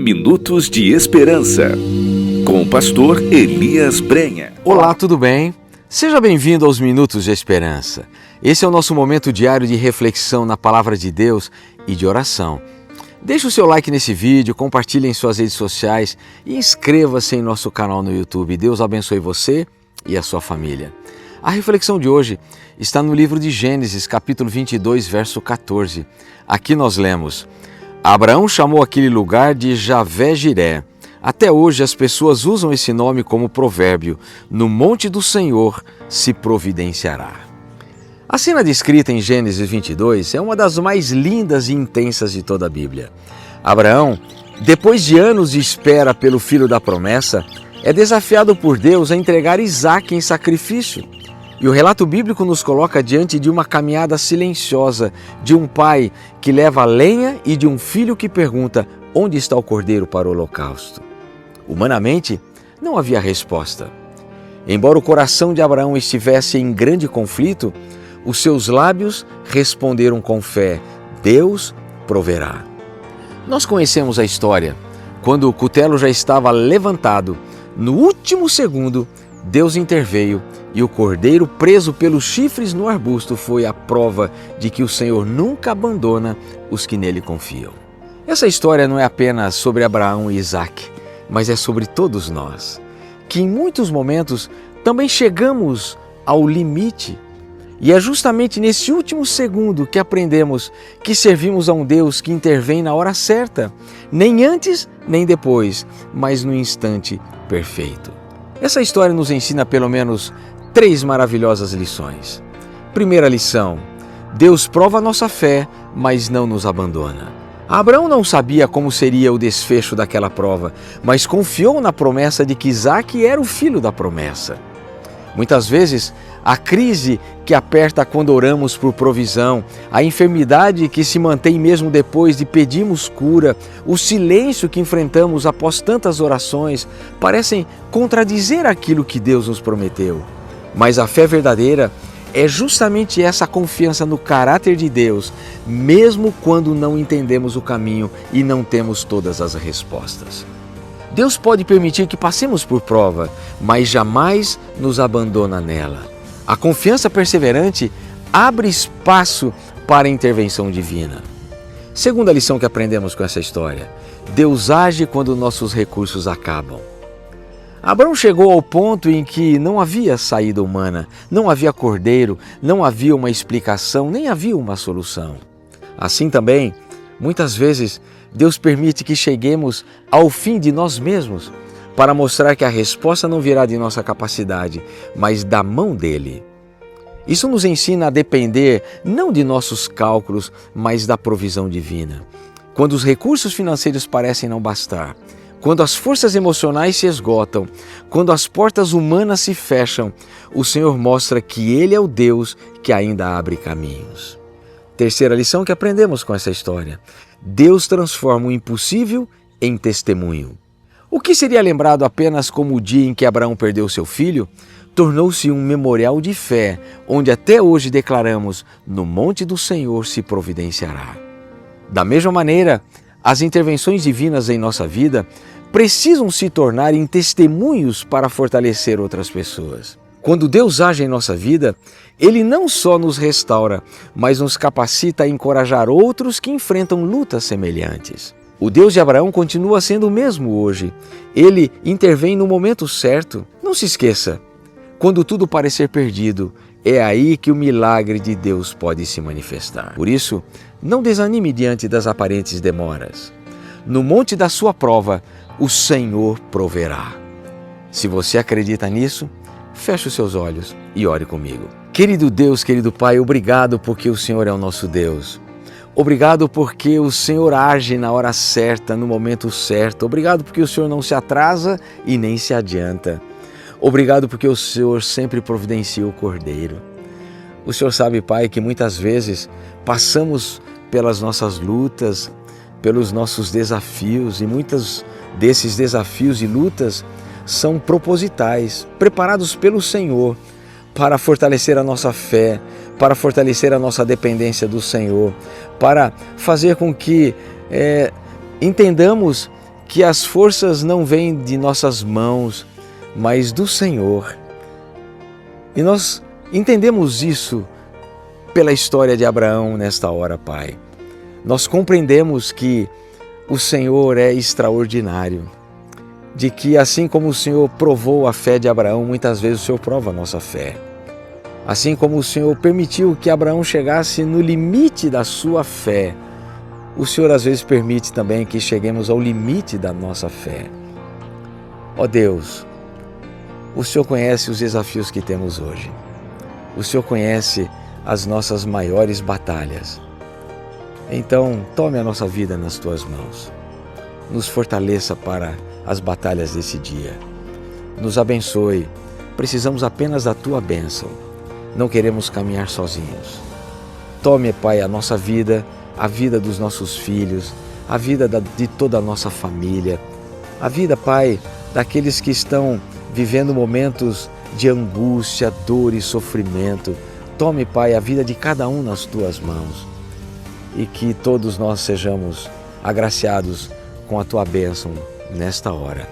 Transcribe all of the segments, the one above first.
Minutos de Esperança, com o pastor Elias Brenha. Olá, tudo bem? Seja bem-vindo aos Minutos de Esperança. Esse é o nosso momento diário de reflexão na Palavra de Deus e de oração. Deixe o seu like nesse vídeo, compartilhe em suas redes sociais e inscreva-se em nosso canal no YouTube. Deus abençoe você e a sua família. A reflexão de hoje está no livro de Gênesis, capítulo 22, verso 14. Aqui nós lemos: Abraão chamou aquele lugar de Javé-Jiré. Até hoje as pessoas usam esse nome como provérbio: no monte do Senhor se providenciará. A cena descrita em Gênesis 22 é uma das mais lindas e intensas de toda a Bíblia. Abraão, depois de anos de espera pelo filho da promessa, é desafiado por Deus a entregar Isaque em sacrifício. E o relato bíblico nos coloca diante de uma caminhada silenciosa de um pai que leva a lenha e de um filho que pergunta: onde está o cordeiro para o holocausto? Humanamente, não havia resposta. Embora o coração de Abraão estivesse em grande conflito, os seus lábios responderam com fé: Deus proverá. Nós conhecemos a história. Quando o cutelo já estava levantado, no último segundo, Deus interveio e o cordeiro preso pelos chifres no arbusto foi a prova de que o Senhor nunca abandona os que nele confiam. Essa história não é apenas sobre Abraão e Isaque, mas é sobre todos nós, que em muitos momentos também chegamos ao limite. E é justamente nesse último segundo que aprendemos que servimos a um Deus que intervém na hora certa, nem antes nem depois, mas no instante perfeito. Essa história nos ensina pelo menos 3 maravilhosas lições. Primeira lição: Deus prova a nossa fé, mas não nos abandona. Abraão não sabia como seria o desfecho daquela prova, mas confiou na promessa de que Isaque era o filho da promessa. Muitas vezes, a crise que aperta quando oramos por provisão, a enfermidade que se mantém mesmo depois de pedirmos cura, o silêncio que enfrentamos após tantas orações, parecem contradizer aquilo que Deus nos prometeu. Mas a fé verdadeira é justamente essa confiança no caráter de Deus, mesmo quando não entendemos o caminho e não temos todas as respostas. Deus pode permitir que passemos por prova, mas jamais nos abandona nela. A confiança perseverante abre espaço para a intervenção divina. Segunda lição que aprendemos com essa história: Deus age quando nossos recursos acabam. Abraão chegou ao ponto em que não havia saída humana, não havia cordeiro, não havia uma explicação, nem havia uma solução. Assim também, muitas vezes, Deus permite que cheguemos ao fim de nós mesmos para mostrar que a resposta não virá de nossa capacidade, mas da mão dele. Isso nos ensina a depender não de nossos cálculos, mas da provisão divina. Quando os recursos financeiros parecem não bastar, quando as forças emocionais se esgotam, quando as portas humanas se fecham, o Senhor mostra que Ele é o Deus que ainda abre caminhos. Terceira lição que aprendemos com essa história: Deus transforma o impossível em testemunho. O que seria lembrado apenas como o dia em que Abraão perdeu seu filho, tornou-se um memorial de fé, onde até hoje declaramos: no monte do Senhor se providenciará. Da mesma maneira, as intervenções divinas em nossa vida precisam se tornar em testemunhos para fortalecer outras pessoas. Quando Deus age em nossa vida, Ele não só nos restaura, mas nos capacita a encorajar outros que enfrentam lutas semelhantes. O Deus de Abraão continua sendo o mesmo hoje. Ele intervém no momento certo. Não se esqueça, quando tudo parecer perdido, é aí que o milagre de Deus pode se manifestar. Por isso, não desanime diante das aparentes demoras. No monte da sua prova, o Senhor proverá. Se você acredita nisso, feche os seus olhos e ore comigo. Querido Deus, querido Pai, obrigado porque o Senhor é o nosso Deus. Obrigado porque o Senhor age na hora certa, no momento certo. Obrigado porque o Senhor não se atrasa e nem se adianta. Obrigado porque o Senhor sempre providencia o cordeiro. O Senhor sabe, Pai, que muitas vezes passamos pelas nossas lutas, pelos nossos desafios, e muitos desses desafios e lutas são propositais, preparados pelo Senhor para fortalecer a nossa fé, para fortalecer a nossa dependência do Senhor, para fazer com que entendamos que as forças não vêm de nossas mãos, mas do Senhor. E nós entendemos isso pela história de Abraão nesta hora, Pai. Nós compreendemos que o Senhor é extraordinário, de que assim como o Senhor provou a fé de Abraão, muitas vezes o Senhor prova a nossa fé. Assim como o Senhor permitiu que Abraão chegasse no limite da sua fé, o Senhor às vezes permite também que cheguemos ao limite da nossa fé. Ó Deus, o Senhor conhece os desafios que temos hoje. O Senhor conhece as nossas maiores batalhas. Então, tome a nossa vida nas Tuas mãos. Nos fortaleça para as batalhas desse dia. Nos abençoe. Precisamos apenas da Tua bênção. Não queremos caminhar sozinhos. Tome, Pai, a nossa vida, a vida dos nossos filhos, a vida de toda a nossa família, a vida, Pai, daqueles que estão vivendo momentos de angústia, dor e sofrimento. Tome, Pai, a vida de cada um nas Tuas mãos e que todos nós sejamos agraciados com a Tua bênção nesta hora.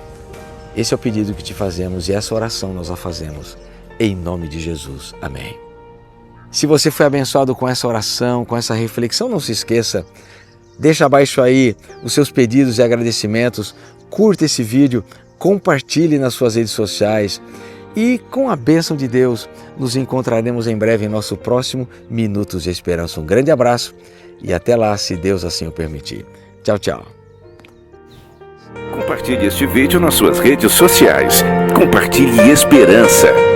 Esse é o pedido que Te fazemos e essa oração nós a fazemos em nome de Jesus. Amém. Se você foi abençoado com essa oração, com essa reflexão, não se esqueça, deixa abaixo aí os seus pedidos e agradecimentos, curta esse vídeo, compartilhe nas suas redes sociais e com a bênção de Deus nos encontraremos em breve em nosso próximo Minutos de Esperança. Um grande abraço e até lá, se Deus assim o permitir. Tchau, tchau. Compartilhe este vídeo nas suas redes sociais. Compartilhe esperança.